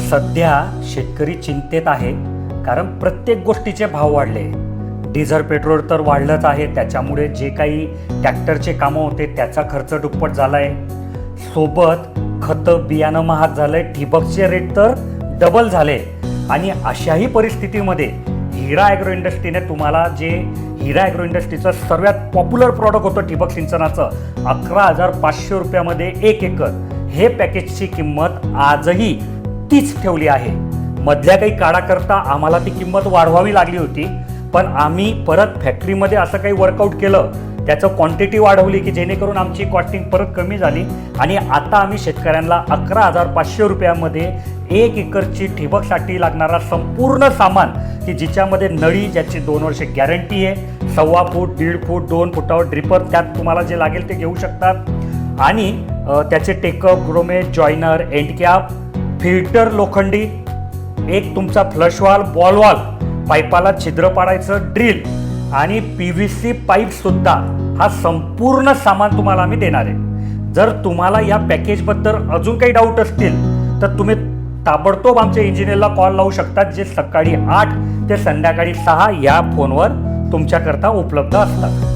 सध्या शेतकरी चिंतेत आहे, कारण प्रत्येक गोष्टीचे भाव वाढले. डिझेल पेट्रोल तर वाढलंच आहे, त्याच्यामुळे जे काही ट्रॅक्टरचे कामं होते त्याचा खर्च दुप्पट झाला आहे. सोबत खतं बियाणं महाग झालंय, ठिबकचे रेट तर डबल झाले. आणि अशाही परिस्थितीमध्ये हिरा ॲग्रो इंडस्ट्रीने तुम्हाला जे हिरा ॲग्रो इंडस्ट्रीचं सर्वात पॉप्युलर प्रॉडक्ट होतं ठिबक सिंचनाचं 11,500 रुपयामध्ये 1 एकर, हे पॅकेजची किंमत आजही तीच ठेवली आहे. मधल्या काही काळाकरता आम्हाला ती किंमत वाढवावी लागली होती, पण आम्ही परत फॅक्टरीमध्ये असं काही वर्कआउट केलं, त्याचं क्वांटिटी वाढवली की जेणेकरून आमची कॉस्टिंग परत कमी झाली. आणि आता आम्ही शेतकऱ्यांना 11,500 रुपयामध्ये 1 एकरची ठिबकसाठी लागणारा संपूर्ण सामान, की जिच्यामध्ये नळी ज्याची 2 वर्षे गॅरंटी आहे, 1.25 फूट, 1.5 फूट, 2 फुटावर ड्रिपर, त्यात तुम्हाला जे लागेल ते घेऊ शकतात. आणि त्याचे टेकअप, ग्रोमेज, जॉईनर, एंड कॅप, फिल्टर लोखंडी, एक तुमचा फ्लशवाल, बॉलवाल, पाईपाला छिद्र पाडायचं ड्रिल आणि PVC पाईपसुद्धा, हा संपूर्ण सामान तुम्हाला आम्ही देणार आहे. जर तुम्हाला या पॅकेजबद्दल अजून काही डाऊट असतील तर तुम्ही ताबडतोब आमच्या इंजिनियरला कॉल लावू शकतात, जे सकाळी 8 ते संध्याकाळी 6 या फोनवर तुमच्याकरता उपलब्ध असतात.